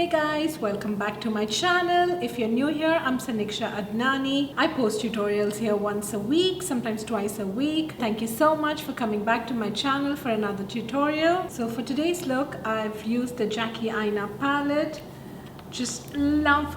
Hey guys, welcome back to my channel. If you're new here, I'm Saniksha Adnani. I post tutorials here once a week, sometimes twice a week. Thank you so much for coming back to my channel for another tutorial. So for today's look, I've used the Jackie Aina palette. Just love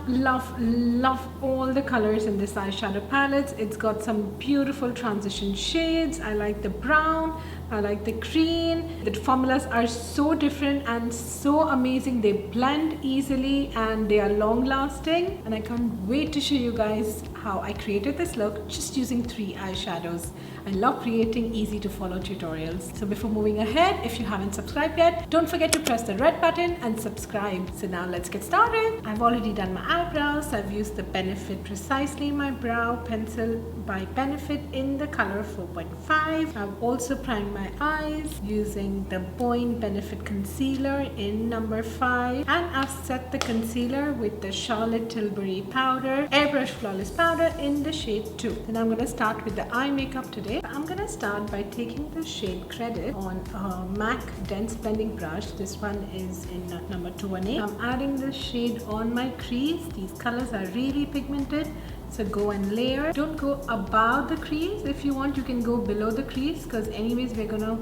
all the colors in this eyeshadow palette. It's got some beautiful transition shades. I like the brown, I like the green. The formulas are so different and so amazing. They blend easily and they are long lasting, and I can't wait to show you guys how I created this look just using 3 eyeshadows. I love creating easy to follow tutorials. So before moving ahead, if you haven't subscribed yet, don't forget to press the red button and subscribe. So now let's get started. I've already done my eyebrows. I've used the Benefit Precisely My Brow Pencil by Benefit in the color 4.5. I've also primed my eyes using the Boing Benefit Concealer in number 5. And I've set the concealer with the Charlotte Tilbury powder, Airbrush Flawless powder in the shade 2. Then I'm going to start with the eye makeup today. I'm going to start by taking the shade Credit on a MAC Dense Blending Brush. This one is in number 218. I'm adding the shade on my crease. These colors are really pigmented, so go and layer. Don't go above the crease. If you want, you can go below the crease, because anyways we're gonna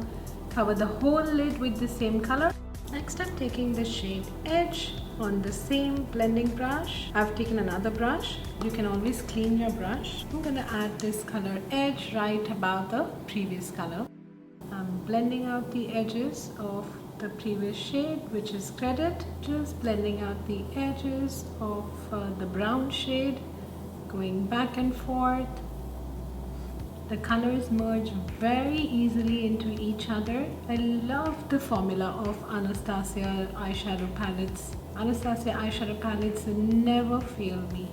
cover the whole lid with the same color. Next, I'm taking the shade Edge on the same blending brush. I've taken another brush. You can always clean your brush. I'm gonna add this color Edge right above the previous color. I'm blending out the edges of the previous shade, which is Credit. Just blending out the edges of the brown shade, going back and forth. The colors merge very easily into each other. I love the formula of Anastasia eyeshadow palettes. Anastasia eyeshadow palettes never fail me.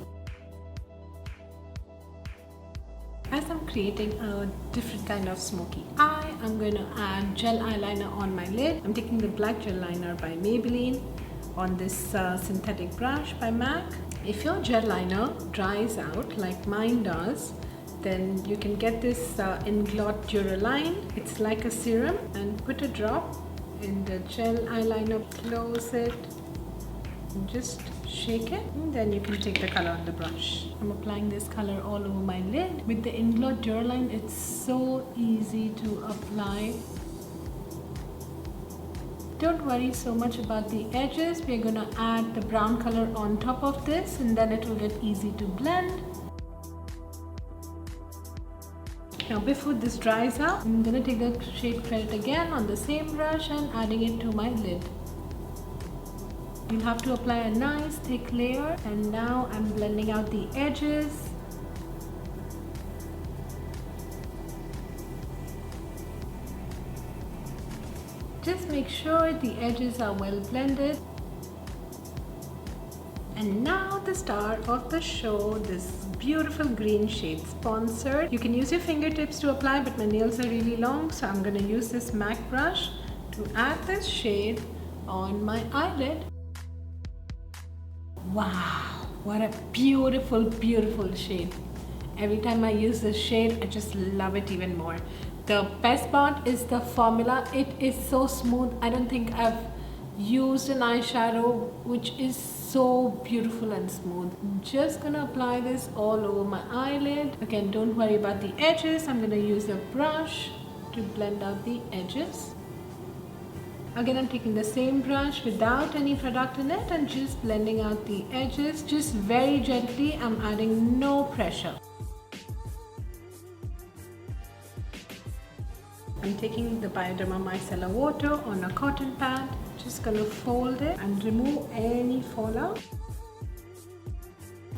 As I'm creating a different kind of smoky eye, I'm going to add gel eyeliner on my lid. I'm taking the black gel liner by Maybelline on this synthetic brush by MAC. If your gel liner dries out like mine does, then you can get this Inglot Duraline. It's like a serum, and put a drop in the gel eyeliner, close it, and just shake it, and then you can take the color on the brush. I'm applying this color all over my lid. With the Inglot Duraline, it's so easy to apply. Don't worry so much about the edges. We're going to add the brown color on top of this, and then it will get easy to blend. Now before this dries out, I'm going to take the shade Credit again on the same brush and adding it to my lid. You'll have to apply a nice thick layer, and now I'm blending out the edges. Just make sure the edges are well blended. And now the star of the show, this beautiful green shade, Sponsored. You can use your fingertips to apply, but my nails are really long, so I'm going to use this MAC brush to add this shade on my eyelid. Wow, what a beautiful shade. Every time I use this shade, I just love it even more. The best part is the formula. It is so smooth. I don't think I've used an eyeshadow which is so beautiful and smooth. I'm just gonna apply this all over my eyelid. Again, don't worry about the edges. I'm gonna use a brush to blend out the edges. Again, I'm taking the same brush without any product in it and just blending out the edges, just very gently. I'm adding no pressure. I'm taking the Bioderma Micellar Water on a cotton pad. Just gonna fold it and remove any fallout.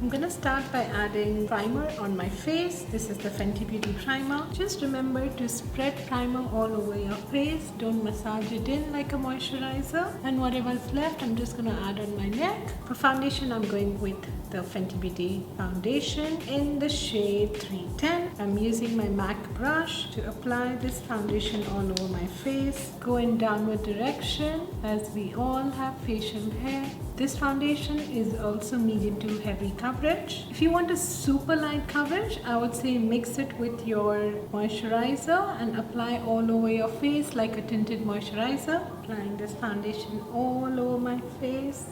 I'm gonna start by adding primer on my face. This is the Fenty Beauty primer. Just remember to spread primer all over your face. Don't massage it in like a moisturizer. And whatever's left, I'm just gonna add on my neck. For foundation, I'm going with the Fenty Beauty foundation in the shade 310. I'm using my MAC brush to apply this foundation all over my face. Go in downward direction, as we all have facial hair. This foundation is also medium to heavy coverage. If you want a super light coverage, I would say mix it with your moisturizer and apply all over your face like a tinted moisturizer. Applying this foundation all over my face.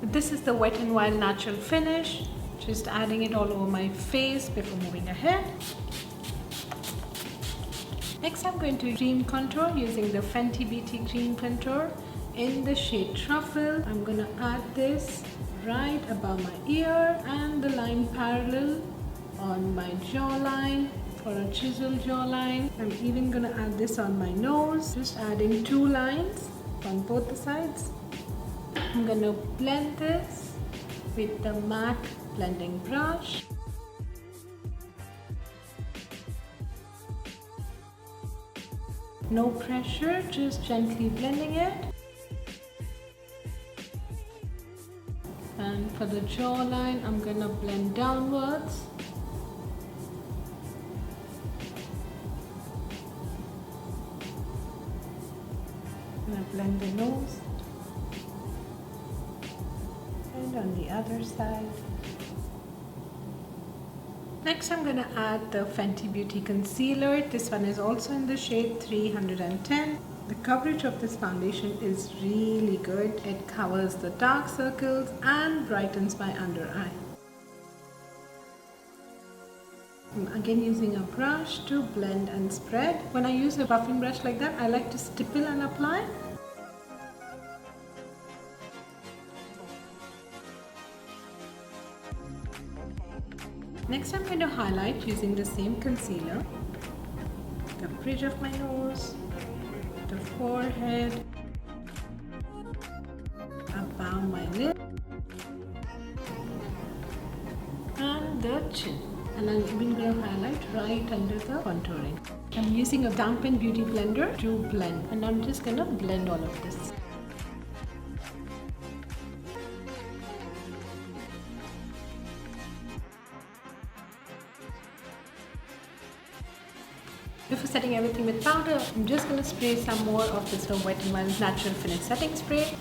This is the Wet n Wild natural finish. Just adding it all over my face before moving ahead. Next I'm going to cream contour using the Fenty Beauty cream contour in the shade Truffle. I'm going to add this right above my ear and the line parallel on my jawline for a chiseled jawline. I'm even going to add this on my nose, just adding 2 lines on both the sides. I'm going to blend this with the matte blending brush. No pressure, just gently blending it. And for the jawline, I'm gonna blend downwards. I'm gonna blend the nose. And on the other side. Next I'm going to add the Fenty Beauty concealer. This one is also in the shade 310. The coverage of this foundation is really good. It covers the dark circles and brightens my under eye. I'm again using a brush to blend and spread. When I use a buffing brush like that, I like to stipple and apply. Next I'm going to highlight using the same concealer, the bridge of my nose, the forehead, above my lip, and the chin. And I'm even going to highlight right under the contouring. I'm using a dampened beauty blender to blend, and I'm just going to blend all of this. Before setting everything with powder, I'm just going to spray some more of this Wet n Wild natural finish setting spray.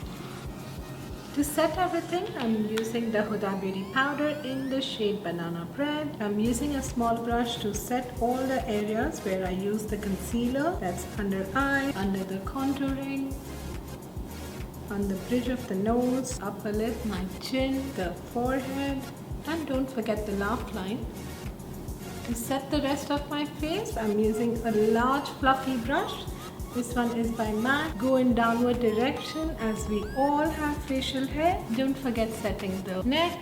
To set everything, I'm using the Huda Beauty powder in the shade Banana Bread. I'm using a small brush to set all the areas where I use the concealer. That's under eye, under the contouring, on the bridge of the nose, upper lip, my chin, the forehead, and don't forget the laugh line. To set the rest of my face, I'm using a large fluffy brush. This one is by MAC. Go in downward direction as we all have facial hair. Don't forget setting the neck.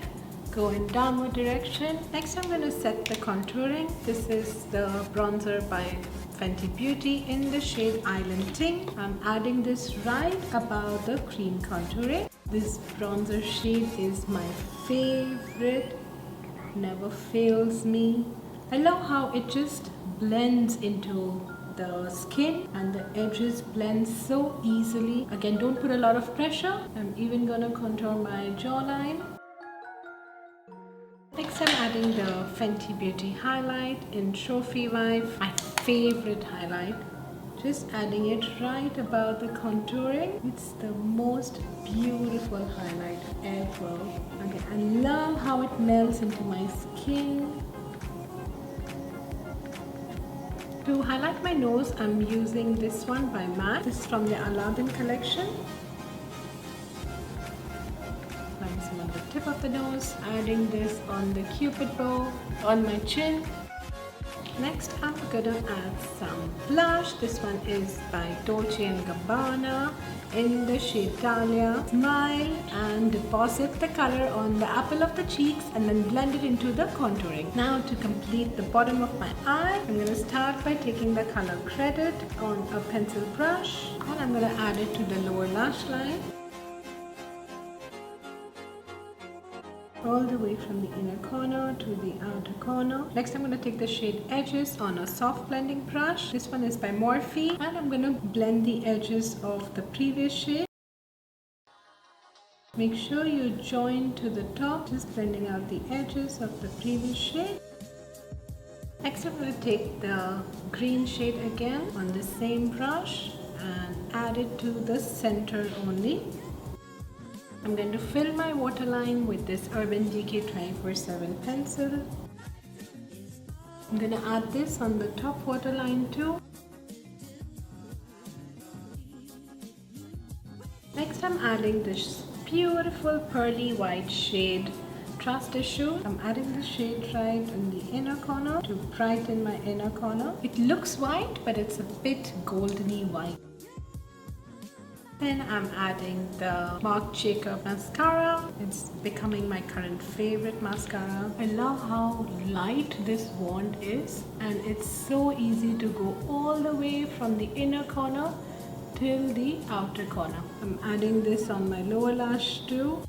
Go in downward direction. Next I'm going to set the contouring. This is the bronzer by Fenty Beauty in the shade Island Ting. I'm adding this right above the cream contouring. This bronzer shade is my favorite. Never fails me. I love how it just blends into the skin and the edges blend so easily. Again, don't put a lot of pressure. I'm even gonna contour my jawline. Next, I'm adding the Fenty Beauty highlight in Trophy Wife, my favorite highlight. Just adding it right above the contouring. It's the most beautiful highlight ever. Okay, I love how it melts into my skin. To highlight my nose, I'm using this one by MAC. This is from the Aladdin collection. Applying some on the tip of the nose, adding this on the cupid bow, on my chin. Next, I'm gonna add some blush. This one is by Dolce & Gabbana in the shade Dahlia. Smile and deposit the color on the apple of the cheeks and then blend it into the contouring. Now to complete the bottom of my eye, I'm going to start by taking the color Credit on a pencil brush and I'm going to add it to the lower lash line. All the way from the inner corner to the outer corner. Next I'm going to take the shade Edges on a soft blending brush. This one is by Morphe and I'm going to blend the edges of the previous shade. Make sure you join to the top, just blending out the edges of the previous shade. Next I'm going to take the green shade again on the same brush and add it to the center only. I'm going to fill my waterline with this Urban Decay 24/7 pencil. I'm going to add this on the top waterline too. Next I'm adding this beautiful pearly white shade Trust Issue. I'm adding the shade right in the inner corner to brighten my inner corner. It looks white, but it's a bit goldeny white. Then I'm adding the Marc Jacob mascara. It's becoming my current favorite mascara. I love how light this wand is, and it's so easy to go all the way from the inner corner till the outer corner. I'm adding this on my lower lash too.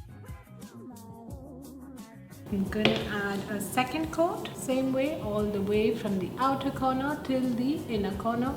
I'm gonna add a second coat, same way, all the way from the outer corner till the inner corner.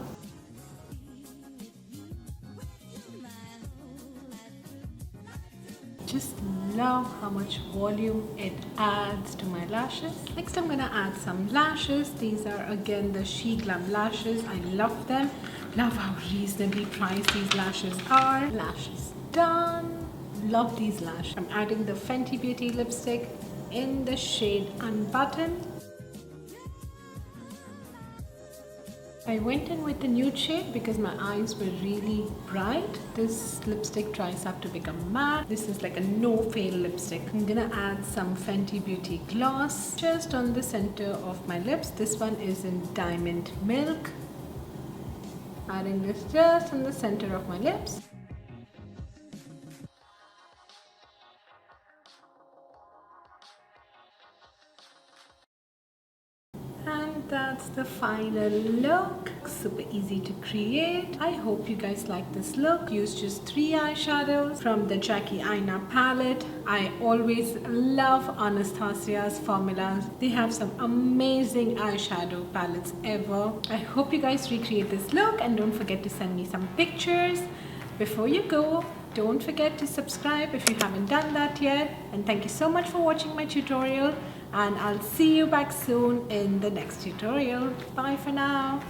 Just love how much volume it adds to my lashes. Next I'm gonna add some lashes. These are again the She Glam lashes. I love them. Love how reasonably priced these lashes are. Lashes done. Love these lashes. I'm adding the Fenty Beauty lipstick in the shade Unbuttoned. I went in with the nude shade because my eyes were really bright. This lipstick tries up to become matte. This is like a no fail lipstick. I'm gonna add some Fenty Beauty gloss just on the center of my lips. This one is in Diamond Milk. Adding this just on the center of my lips. And that's the final look. Super easy to create. I hope you guys like this look. Use just 3 eyeshadows from the Jackie Aina palette. I always love Anastasia's formulas. They have some amazing eyeshadow palettes ever. I hope you guys recreate this look, and don't forget to send me some pictures. Before you go, don't forget to subscribe if you haven't done that yet. And thank you so much for watching my tutorial. And I'll see you back soon in the next tutorial. Bye for now.